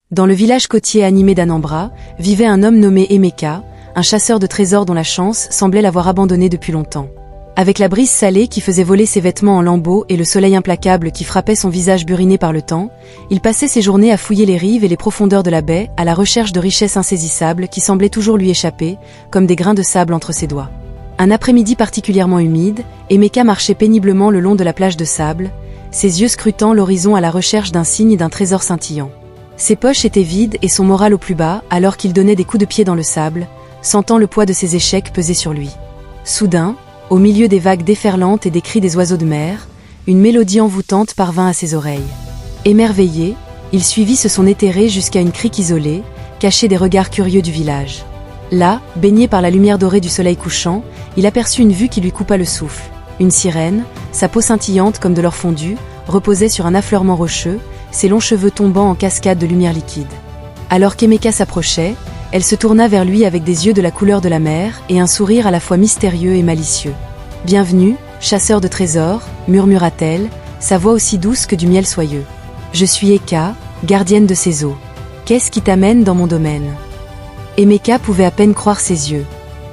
Dans le village côtier animé d'Anambra, vivait un homme nommé Emeka, un chasseur de trésors dont la chance semblait l'avoir abandonné depuis longtemps. Avec la brise salée qui faisait voler ses vêtements en lambeaux et le soleil implacable qui frappait son visage buriné par le temps, il passait ses journées à fouiller les rives et les profondeurs de la baie, à la recherche de richesses insaisissables qui semblaient toujours lui échapper, comme des grains de sable entre ses doigts. Un après-midi particulièrement humide, Emeka marchait péniblement le long de la plage de sable, ses yeux scrutant l'horizon à la recherche d'un signe et d'un trésor scintillant. Ses poches étaient vides et son moral au plus bas, alors qu'il donnait des coups de pied dans le sable, sentant le poids de ses échecs peser sur lui. Soudain, au milieu des vagues déferlantes et des cris des oiseaux de mer, une mélodie envoûtante parvint à ses oreilles. Émerveillé, il suivit ce son éthéré jusqu'à une crique isolée, cachée des regards curieux du village. Là, baigné par la lumière dorée du soleil couchant, il aperçut une vue qui lui coupa le souffle. Une sirène, sa peau scintillante comme de l'or fondu, reposait sur un affleurement rocheux, ses longs cheveux tombant en cascades de lumière liquide. Alors qu'Emeka s'approchait, elle se tourna vers lui avec des yeux de la couleur de la mer et un sourire à la fois mystérieux et malicieux. « Bienvenue, chasseur de trésors », murmura-t-elle, sa voix aussi douce que du miel soyeux. « Je suis Eka, gardienne de ces eaux. Qu'est-ce qui t'amène dans mon domaine ?» Emeka pouvait à peine croire ses yeux.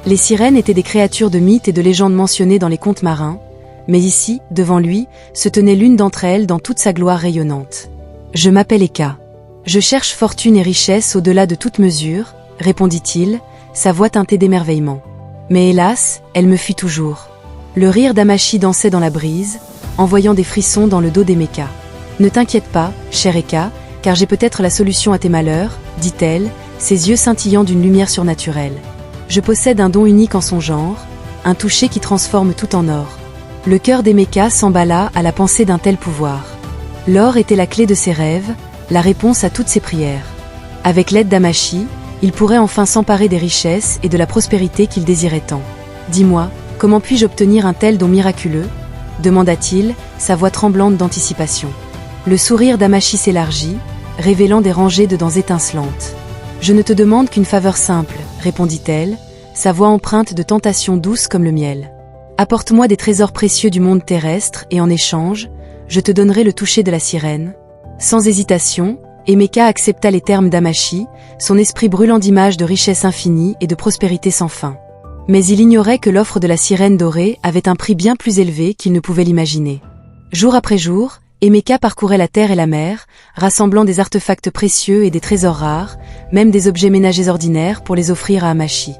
Les sirènes étaient des créatures de mythes et de légendes mentionnées dans les contes marins, mais ici, devant lui, se tenait l'une d'entre elles dans toute sa gloire rayonnante. « Je m'appelle Eka. Je cherche fortune et richesse au-delà de toute mesure, » répondit-il, sa voix teintée d'émerveillement. Mais hélas, elle me fuit toujours. Le rire d'Amashi dansait dans la brise, envoyant des frissons dans le dos d'Emeka. « Ne t'inquiète pas, cher Eka, car j'ai peut-être la solution à tes malheurs, » dit-elle, ses yeux scintillant d'une lumière surnaturelle. « Je possède un don unique en son genre, un toucher qui transforme tout en or. » Le cœur d'Emeka s'emballa à la pensée d'un tel pouvoir. L'or était la clé de ses rêves, la réponse à toutes ses prières. Avec l'aide d'Amashi, il pourrait enfin s'emparer des richesses et de la prospérité qu'il désirait tant. « Dis-moi, comment puis-je obtenir un tel don miraculeux ?» demanda-t-il, sa voix tremblante d'anticipation. Le sourire d'Amashi s'élargit, révélant des rangées de dents étincelantes. « Je ne te demande qu'une faveur simple, » répondit-elle, sa voix empreinte de tentation douce comme le miel. « Apporte-moi des trésors précieux du monde terrestre et en échange, je te donnerai le toucher de la sirène. » Sans hésitation, Emeka accepta les termes d'Amashi, son esprit brûlant d'images de richesse infinie et de prospérité sans fin. Mais il ignorait que l'offre de la sirène dorée avait un prix bien plus élevé qu'il ne pouvait l'imaginer. Jour après jour, Emeka parcourait la terre et la mer, rassemblant des artefacts précieux et des trésors rares, même des objets ménagers ordinaires pour les offrir à Amashi.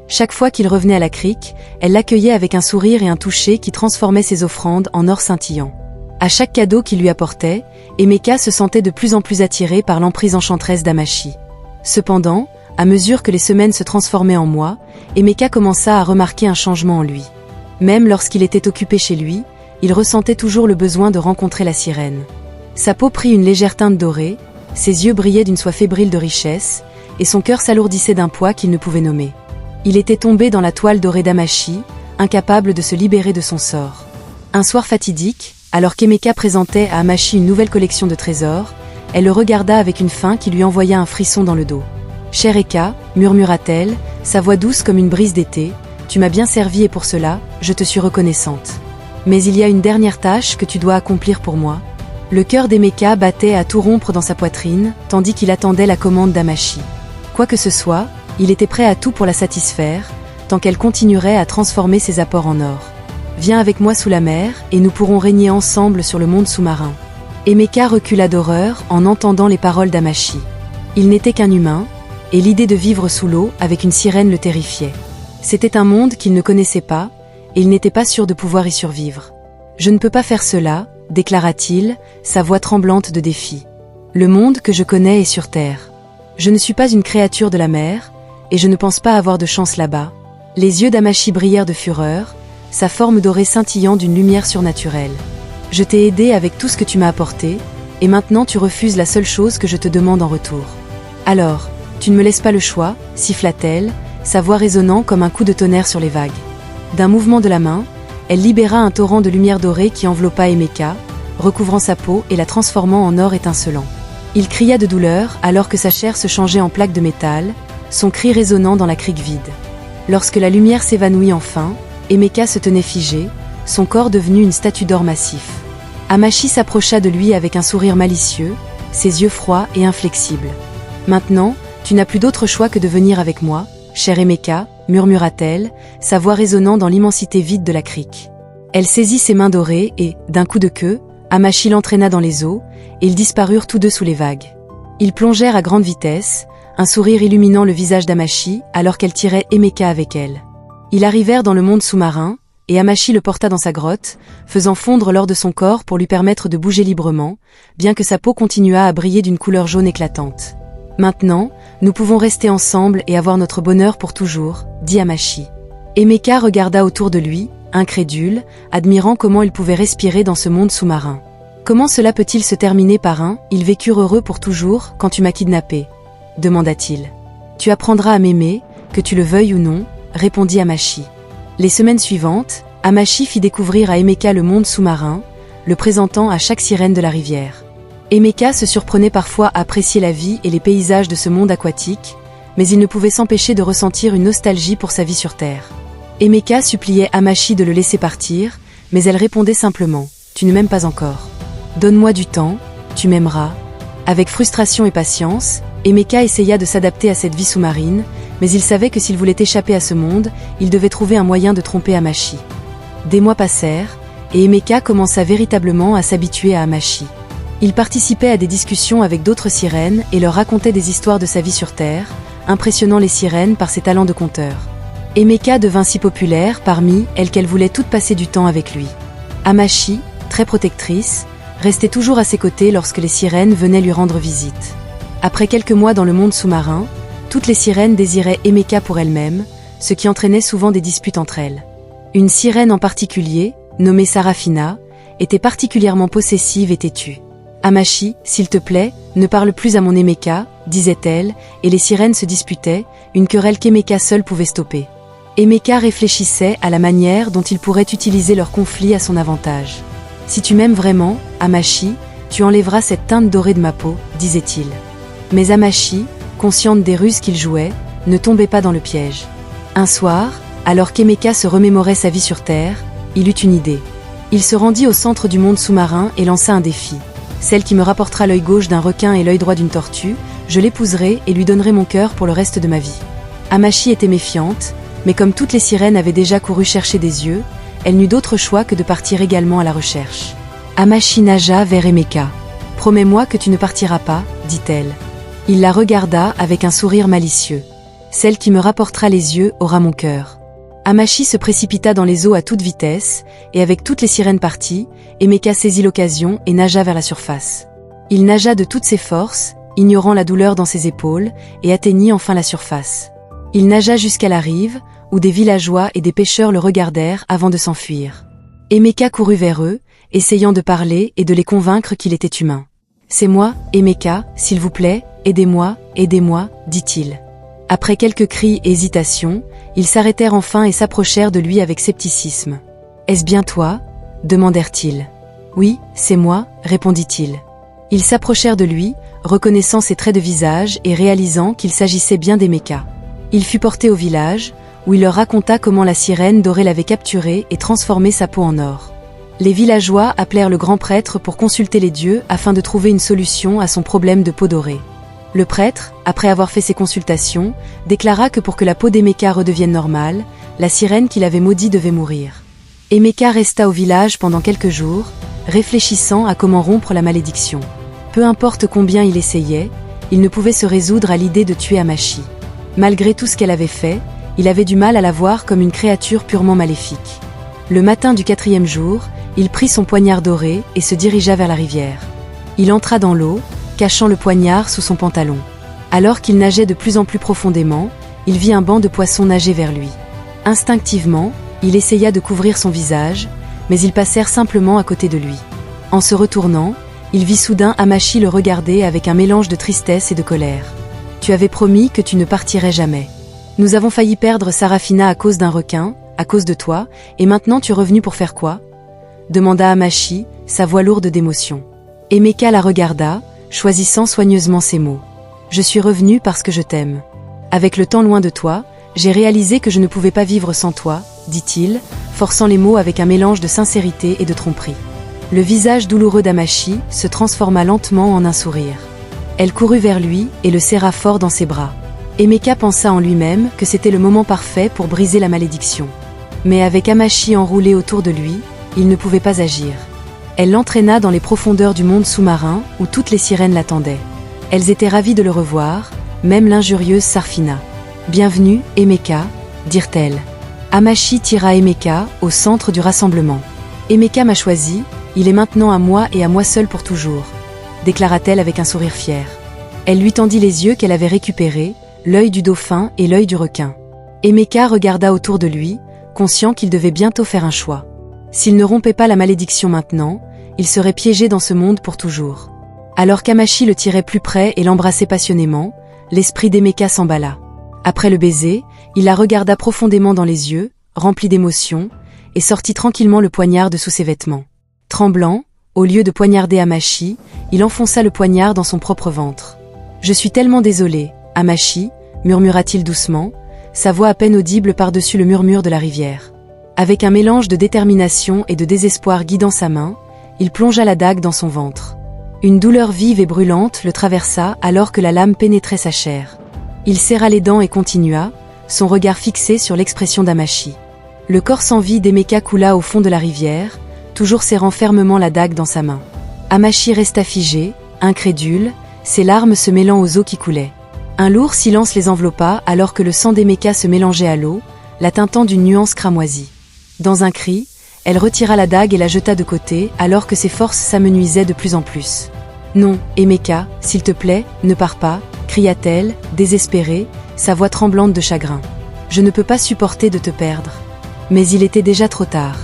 Chaque fois qu'il revenait à la crique, elle l'accueillait avec un sourire et un toucher qui transformaient ses offrandes en or scintillant. À chaque cadeau qu'il lui apportait, Emeka se sentait de plus en plus attiré par l'emprise enchanteresse d'Amashi. Cependant, à mesure que les semaines se transformaient en mois, Emeka commença à remarquer un changement en lui. Même lorsqu'il était occupé chez lui, il ressentait toujours le besoin de rencontrer la sirène. Sa peau prit une légère teinte dorée, ses yeux brillaient d'une soie fébrile de richesse, et son cœur s'alourdissait d'un poids qu'il ne pouvait nommer. Il était tombé dans la toile dorée d'Amashi, incapable de se libérer de son sort. Un soir fatidique, alors qu'Emeka présentait à Amashi une nouvelle collection de trésors, elle le regarda avec une faim qui lui envoya un frisson dans le dos. « Cher Eka, » murmura-t-elle, sa voix douce comme une brise d'été, « tu m'as bien servi et pour cela, je te suis reconnaissante. Mais il y a une dernière tâche que tu dois accomplir pour moi. » Le cœur d'Emeka battait à tout rompre dans sa poitrine, tandis qu'il attendait la commande d'Amashi. Quoi que ce soit, il était prêt à tout pour la satisfaire, tant qu'elle continuerait à transformer ses apports en or. « Viens avec moi sous la mer, et nous pourrons régner ensemble sur le monde sous-marin. » Emeka recula d'horreur en entendant les paroles d'Amashi. Il n'était qu'un humain, et l'idée de vivre sous l'eau avec une sirène le terrifiait. C'était un monde qu'il ne connaissait pas, et il n'était pas sûr de pouvoir y survivre. « Je ne peux pas faire cela, » déclara-t-il, sa voix tremblante de défi. « Le monde que je connais est sur terre. Je ne suis pas une créature de la mer, et je ne pense pas avoir de chance là-bas. » Les yeux d'Amashi brillèrent de fureur, sa forme dorée scintillant d'une lumière surnaturelle. « Je t'ai aidé avec tout ce que tu m'as apporté, et maintenant tu refuses la seule chose que je te demande en retour. Alors, tu ne me laisses pas le choix, » siffla-t-elle, sa voix résonnant comme un coup de tonnerre sur les vagues. D'un mouvement de la main, elle libéra un torrent de lumière dorée qui enveloppa Emeka, recouvrant sa peau et la transformant en or étincelant. Il cria de douleur alors que sa chair se changeait en plaques de métal, son cri résonnant dans la crique vide. Lorsque la lumière s'évanouit enfin, Emeka se tenait figé, son corps devenu une statue d'or massif. Amashi s'approcha de lui avec un sourire malicieux, ses yeux froids et inflexibles. « Maintenant, tu n'as plus d'autre choix que de venir avec moi, chère Emeka, murmura-t-elle, sa voix résonnant dans l'immensité vide de la crique. Elle saisit ses mains dorées et, d'un coup de queue, Amashi l'entraîna dans les eaux, et ils disparurent tous deux sous les vagues. Ils plongèrent à grande vitesse, un sourire illuminant le visage d'Amashi alors qu'elle tirait Emeka avec elle. Ils arrivèrent dans le monde sous-marin, et Amashi le porta dans sa grotte, faisant fondre l'or de son corps pour lui permettre de bouger librement, bien que sa peau continuât à briller d'une couleur jaune éclatante. Maintenant, nous pouvons rester ensemble et avoir notre bonheur pour toujours, dit Amashi. Emeka regarda autour de lui, incrédule, admirant comment il pouvait respirer dans ce monde sous-marin. Comment cela peut-il se terminer par un « ils vécurent heureux pour toujours quand tu m'as kidnappé » demanda-t-il. Tu apprendras à m'aimer, que tu le veuilles ou non, répondit Amashi. Les semaines suivantes, Amashi fit découvrir à Emeka le monde sous-marin, le présentant à chaque sirène de la rivière. Emeka se surprenait parfois à apprécier la vie et les paysages de ce monde aquatique, mais il ne pouvait s'empêcher de ressentir une nostalgie pour sa vie sur Terre. Emeka suppliait Amashi de le laisser partir, mais elle répondait simplement « Tu ne m'aimes pas encore. Donne-moi du temps, tu m'aimeras. » Avec frustration et patience, Emeka essaya de s'adapter à cette vie sous-marine, mais il savait que s'il voulait échapper à ce monde, il devait trouver un moyen de tromper Amashi. Des mois passèrent, et Emeka commença véritablement à s'habituer à Amashi. Il participait à des discussions avec d'autres sirènes et leur racontait des histoires de sa vie sur Terre, impressionnant les sirènes par ses talents de conteur. Emeka devint si populaire parmi elles qu'elle voulait toutes passer du temps avec lui. Amashi, très protectrice, restait toujours à ses côtés lorsque les sirènes venaient lui rendre visite. Après quelques mois dans le monde sous-marin, toutes les sirènes désiraient Emeka pour elles-mêmes, ce qui entraînait souvent des disputes entre elles. Une sirène en particulier, nommée Sarafina, était particulièrement possessive et têtue. « Amashi, s'il te plaît, ne parle plus à mon Emeka », disait-elle, et les sirènes se disputaient, une querelle qu'Emeka seul pouvait stopper. Emeka réfléchissait à la manière dont il pourrait utiliser leur conflit à son avantage. « Si tu m'aimes vraiment, Amashi, tu enlèveras cette teinte dorée de ma peau, » disait-il. Mais Amashi, consciente des ruses qu'il jouait, ne tombait pas dans le piège. Un soir, alors qu'Emeka se remémorait sa vie sur Terre, il eut une idée. Il se rendit au centre du monde sous-marin et lança un défi. Celle qui me rapportera l'œil gauche d'un requin et l'œil droit d'une tortue, je l'épouserai et lui donnerai mon cœur pour le reste de ma vie. Amashi était méfiante, mais comme toutes les sirènes avaient déjà couru chercher des yeux, elle n'eut d'autre choix que de partir également à la recherche. Amashi nagea vers Emeka. « Promets-moi que tu ne partiras pas, dit-elle. Il la regarda avec un sourire malicieux. « Celle qui me rapportera les yeux aura mon cœur. » Amashi se précipita dans les eaux à toute vitesse, et avec toutes les sirènes parties, Emeka saisit l'occasion et nagea vers la surface. Il nagea de toutes ses forces, ignorant la douleur dans ses épaules, et atteignit enfin la surface. Il nagea jusqu'à la rive, où des villageois et des pêcheurs le regardèrent avant de s'enfuir. Emeka courut vers eux, essayant de parler et de les convaincre qu'il était humain. « C'est moi, Emeka, s'il vous plaît, aidez-moi, aidez-moi, dit-il. » Après quelques cris et hésitations, ils s'arrêtèrent enfin et s'approchèrent de lui avec scepticisme. « Est-ce bien toi ?» demandèrent-ils. « Oui, c'est moi, répondit-il. » Ils s'approchèrent de lui, reconnaissant ses traits de visage et réalisant qu'il s'agissait bien d'Emeka. Il fut porté au village, où il leur raconta comment la sirène dorée l'avait capturé et transformé sa peau en or. Les villageois appelèrent le grand prêtre pour consulter les dieux afin de trouver une solution à son problème de peau dorée. Le prêtre, après avoir fait ses consultations, déclara que pour que la peau d'Emeka redevienne normale, la sirène qu'il avait maudite devait mourir. Emeka resta au village pendant quelques jours, réfléchissant à comment rompre la malédiction. Peu importe combien il essayait, il ne pouvait se résoudre à l'idée de tuer Amashi. Malgré tout ce qu'elle avait fait, il avait du mal à la voir comme une créature purement maléfique. Le matin du 4e jour, il prit son poignard doré et se dirigea vers la rivière. Il entra dans l'eau, cachant le poignard sous son pantalon. Alors qu'il nageait de plus en plus profondément, il vit un banc de poissons nager vers lui. Instinctivement, il essaya de couvrir son visage, mais ils passèrent simplement à côté de lui. En se retournant, il vit soudain Amashi le regarder avec un mélange de tristesse et de colère. « Tu avais promis que tu ne partirais jamais. Nous avons failli perdre Sarafina à cause d'un requin, à cause de toi, et maintenant tu es revenu pour faire quoi ?» demanda Amashi, sa voix lourde d'émotion. Emeka la regarda, choisissant soigneusement ses mots. « Je suis revenu parce que je t'aime. Avec le temps loin de toi, j'ai réalisé que je ne pouvais pas vivre sans toi, » dit-il, forçant les mots avec un mélange de sincérité et de tromperie. Le visage douloureux d'Amashi se transforma lentement en un sourire. « Elle courut vers lui et le serra fort dans ses bras. Emeka pensa en lui-même que c'était le moment parfait pour briser la malédiction. Mais avec Amashi enroulé autour de lui, il ne pouvait pas agir. Elle l'entraîna dans les profondeurs du monde sous-marin où toutes les sirènes l'attendaient. Elles étaient ravies de le revoir, même l'injurieuse Sarfina. « Bienvenue, Emeka » dirent-elles. Amashi tira Emeka au centre du rassemblement. « Emeka m'a choisi, il est maintenant à moi et à moi seul pour toujours », déclara-t-elle avec un sourire fier. Elle lui tendit les yeux qu'elle avait récupérés, l'œil du dauphin et l'œil du requin. Emeka regarda autour de lui, conscient qu'il devait bientôt faire un choix. S'il ne rompait pas la malédiction maintenant, il serait piégé dans ce monde pour toujours. Alors qu'Amashi le tirait plus près et l'embrassait passionnément, l'esprit d'Emeka s'emballa. Après le baiser, il la regarda profondément dans les yeux, rempli d'émotion, et sortit tranquillement le poignard de sous ses vêtements. Tremblant, au lieu de poignarder Amashi, il enfonça le poignard dans son propre ventre. « Je suis tellement désolé, Amashi » murmura-t-il doucement, sa voix à peine audible par-dessus le murmure de la rivière. Avec un mélange de détermination et de désespoir guidant sa main, il plongea la dague dans son ventre. Une douleur vive et brûlante le traversa alors que la lame pénétrait sa chair. Il serra les dents et continua, son regard fixé sur l'expression d'Amashi. Le corps sans vie d'Emeka coula au fond de la rivière, toujours serrant fermement la dague dans sa main. Amashi resta figé, incrédule, ses larmes se mêlant aux eaux qui coulaient. Un lourd silence les enveloppa alors que le sang d'Emeka se mélangeait à l'eau, la teintant d'une nuance cramoisie. Dans un cri, elle retira la dague et la jeta de côté alors que ses forces s'amenuisaient de plus en plus. « Non, Emeka, s'il te plaît, ne pars pas » cria-t-elle, désespérée, sa voix tremblante de chagrin. « Je ne peux pas supporter de te perdre. » Mais il était déjà trop tard.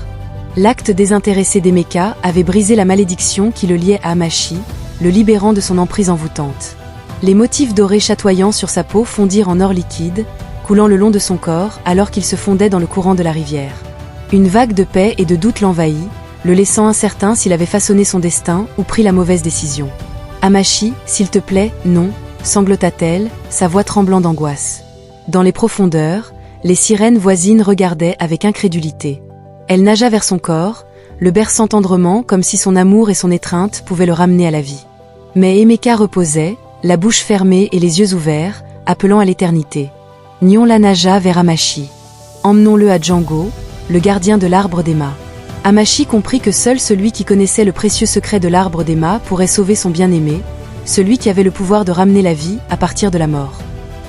L'acte désintéressé d'Emeka avait brisé la malédiction qui le liait à Amashi, le libérant de son emprise envoûtante. Les motifs dorés chatoyants sur sa peau fondirent en or liquide, coulant le long de son corps alors qu'il se fondait dans le courant de la rivière. Une vague de paix et de doute l'envahit, le laissant incertain s'il avait façonné son destin ou pris la mauvaise décision. « Amashi, s'il te plaît, non » sanglota-t-elle, sa voix tremblant d'angoisse. Dans les profondeurs, les sirènes voisines regardaient avec incrédulité. Elle nagea vers son corps, le berçant tendrement comme si son amour et son étreinte pouvaient le ramener à la vie. Mais Emeka reposait, la bouche fermée et les yeux ouverts, appelant à l'éternité. Nyon-la nagea vers Amashi. « Emmenons-le à Django, le gardien de l'arbre d'Emma. » Amashi comprit que seul celui qui connaissait le précieux secret de l'arbre d'Emma pourrait sauver son bien-aimé, celui qui avait le pouvoir de ramener la vie à partir de la mort.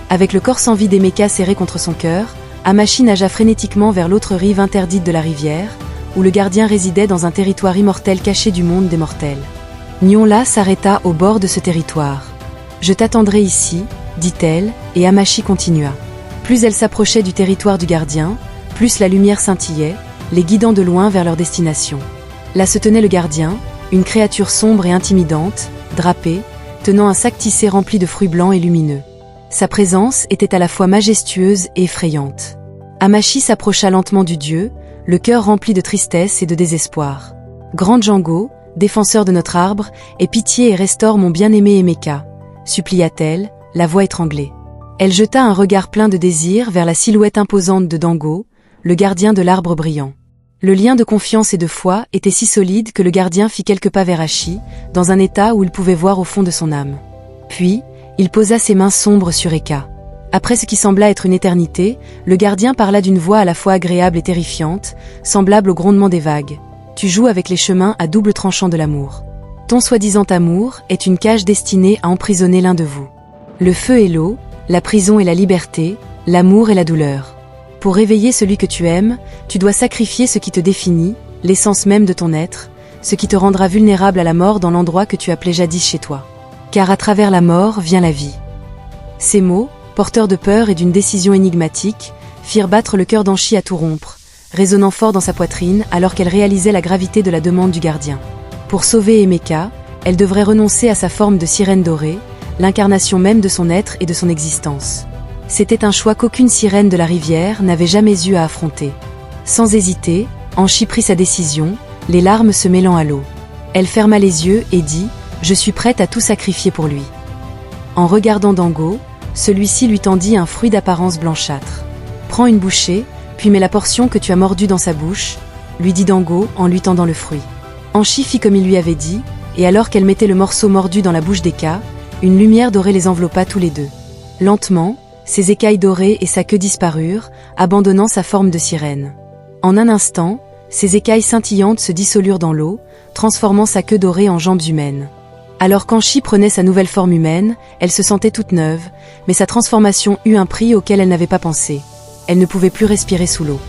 Avec le corps sans vie d'Emeka serré contre son cœur, Amashi nagea frénétiquement vers l'autre rive interdite de la rivière, où le gardien résidait dans un territoire immortel caché du monde des mortels. Nyon-la s'arrêta au bord de ce territoire. « Je t'attendrai ici, » dit-elle, et Amashi continua. Plus elle s'approchait du territoire du gardien, plus la lumière scintillait, les guidant de loin vers leur destination. Là se tenait le gardien, une créature sombre et intimidante, drapée, tenant un sac tissé rempli de fruits blancs et lumineux. Sa présence était à la fois majestueuse et effrayante. Amashi s'approcha lentement du dieu, le cœur rempli de tristesse et de désespoir. « Grand Django, défenseur de notre arbre, aie pitié et restaure mon bien-aimé Emeka » supplia-t-elle, la voix étranglée. Elle jeta un regard plein de désir vers la silhouette imposante de Dango, le gardien de l'arbre brillant. Le lien de confiance et de foi était si solide que le gardien fit quelques pas vers Hachi, dans un état où il pouvait voir au fond de son âme. Puis, il posa ses mains sombres sur Eka. Après ce qui sembla être une éternité, le gardien parla d'une voix à la fois agréable et terrifiante, semblable au grondement des vagues. « Tu joues avec les chemins à double tranchant de l'amour. Ton soi-disant amour est une cage destinée à emprisonner l'un de vous. Le feu et l'eau, la prison et la liberté, l'amour et la douleur. Pour réveiller celui que tu aimes, tu dois sacrifier ce qui te définit, l'essence même de ton être, ce qui te rendra vulnérable à la mort dans l'endroit que tu appelais jadis chez toi. Car à travers la mort vient la vie. » Ces mots, porteurs de peur et d'une décision énigmatique, firent battre le cœur d'Anchi à tout rompre, résonnant fort dans sa poitrine alors qu'elle réalisait la gravité de la demande du gardien. Pour sauver Emeka, elle devrait renoncer à sa forme de sirène dorée, l'incarnation même de son être et de son existence. C'était un choix qu'aucune sirène de la rivière n'avait jamais eu à affronter. Sans hésiter, Anchi prit sa décision, les larmes se mêlant à l'eau. Elle ferma les yeux et dit « Je suis prête à tout sacrifier pour lui. » En regardant Dango, celui-ci lui tendit un fruit d'apparence blanchâtre. « Prends une bouchée, puis mets la portion que tu as mordue dans sa bouche, » lui dit Dango en lui tendant le fruit. Anchi fit comme il lui avait dit, et alors qu'elle mettait le morceau mordu dans la bouche d'Eka, Une lumière dorée les enveloppa tous les deux. Lentement, ses écailles dorées et sa queue disparurent, abandonnant sa forme de sirène. En un instant, ses écailles scintillantes se dissolurent dans l'eau, transformant sa queue dorée en jambes humaines. Alors qu'Anchi prenait sa nouvelle forme humaine, elle se sentait toute neuve, mais sa transformation eut un prix auquel elle n'avait pas pensé. Elle ne pouvait plus respirer sous l'eau.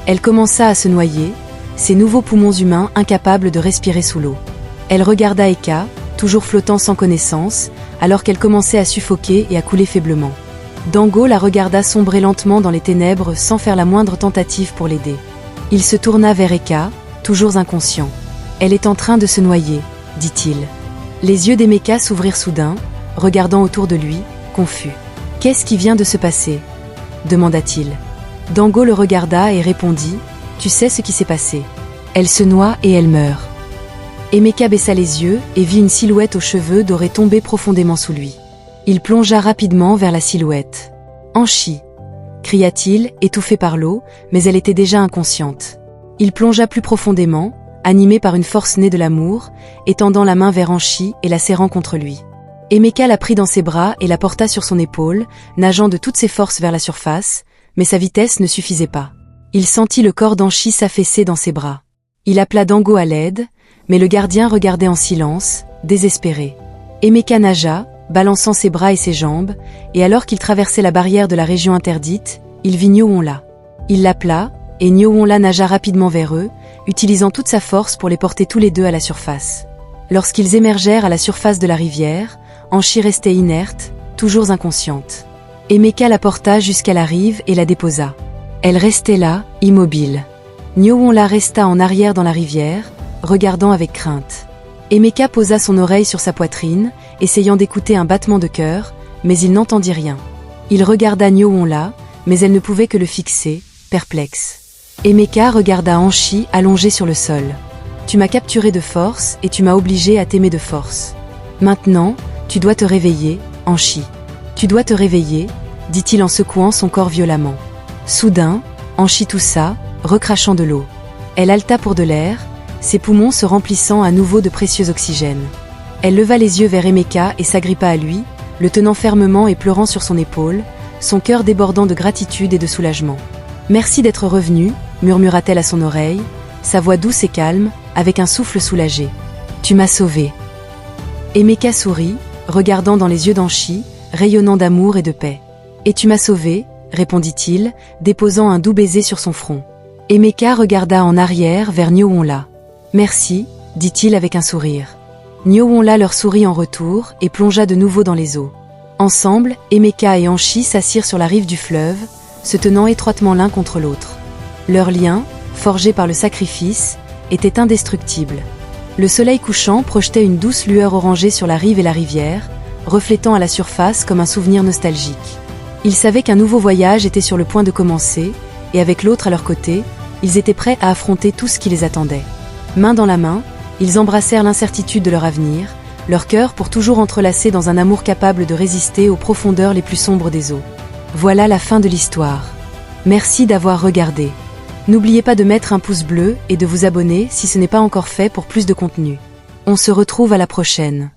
Elle commença à se noyer, ses nouveaux poumons humains incapables de respirer sous l'eau. Elle regarda Eka, toujours flottant sans connaissance, alors qu'elle commençait à suffoquer et à couler faiblement. Dango la regarda sombrer lentement dans les ténèbres sans faire la moindre tentative pour l'aider. Il se tourna vers Eka, toujours inconscient. « Elle est en train de se noyer, » dit-il. Les yeux d'Emeka s'ouvrirent soudain, regardant autour de lui, confus. « Qu'est-ce qui vient de se passer ?» demanda-t-il. Dango le regarda et répondit « Tu sais ce qui s'est passé. Elle se noie et elle meurt. » Emeka baissa les yeux et vit une silhouette aux cheveux dorés tomber profondément sous lui. Il plongea rapidement vers la silhouette. « Anchi !» cria-t-il, étouffé par l'eau, mais elle était déjà inconsciente. Il plongea plus profondément, animé par une force née de l'amour, étendant la main vers Anchi et la serrant contre lui. Emeka la prit dans ses bras et la porta sur son épaule, nageant de toutes ses forces vers la surface, mais sa vitesse ne suffisait pas. Il sentit le corps d'Anchi s'affaisser dans ses bras. Il appela Dango à l'aide, mais le gardien regardait en silence, désespéré. Emeka nagea, balançant ses bras et ses jambes, et alors qu'il traversait la barrière de la région interdite, il vit Nyowonla. Il l'appela, et Nyowonla nagea rapidement vers eux, utilisant toute sa force pour les porter tous les deux à la surface. Lorsqu'ils émergèrent à la surface de la rivière, Anchi restait inerte, toujours inconsciente. Emeka la porta jusqu'à la rive et la déposa. Elle restait là, immobile. Nyowonla resta en arrière dans la rivière, regardant avec crainte. Emeka posa son oreille sur sa poitrine, essayant d'écouter un battement de cœur, mais il n'entendit rien. Il regarda Nyowonla, mais elle ne pouvait que le fixer, perplexe. Emeka regarda Anchi allongé sur le sol. « Tu m'as capturé de force et tu m'as obligé à t'aimer de force. Maintenant, tu dois te réveiller, Anchi. Tu dois te réveiller, » dit-il en secouant son corps violemment. Soudain, Anchi toussa, recrachant de l'eau. Elle haleta pour de l'air, ses poumons se remplissant à nouveau de précieux oxygène. Elle leva les yeux vers Emeka et s'agrippa à lui, le tenant fermement et pleurant sur son épaule, son cœur débordant de gratitude et de soulagement. « Merci d'être revenu, » murmura-t-elle à son oreille, sa voix douce et calme, avec un souffle soulagé. « Tu m'as sauvé. » Emeka sourit, regardant dans les yeux d'Anchi, rayonnant d'amour et de paix. « Et tu m'as sauvé » répondit-il, déposant un doux baiser sur son front. Emeka regarda en arrière vers Nyowonla. « Merci » dit-il avec un sourire. Nyowonla leur sourit en retour et plongea de nouveau dans les eaux. Ensemble, Emeka et Anchi s'assirent sur la rive du fleuve, se tenant étroitement l'un contre l'autre. Leur lien, forgé par le sacrifice, était indestructible. Le soleil couchant projetait une douce lueur orangée sur la rive et la rivière, reflétant à la surface comme un souvenir nostalgique. Ils savaient qu'un nouveau voyage était sur le point de commencer, et avec l'autre à leur côté, ils étaient prêts à affronter tout ce qui les attendait. Main dans la main, ils embrassèrent l'incertitude de leur avenir, leur cœur pour toujours entrelacé dans un amour capable de résister aux profondeurs les plus sombres des eaux. Voilà la fin de l'histoire. Merci d'avoir regardé. N'oubliez pas de mettre un pouce bleu et de vous abonner si ce n'est pas encore fait pour plus de contenu. On se retrouve à la prochaine.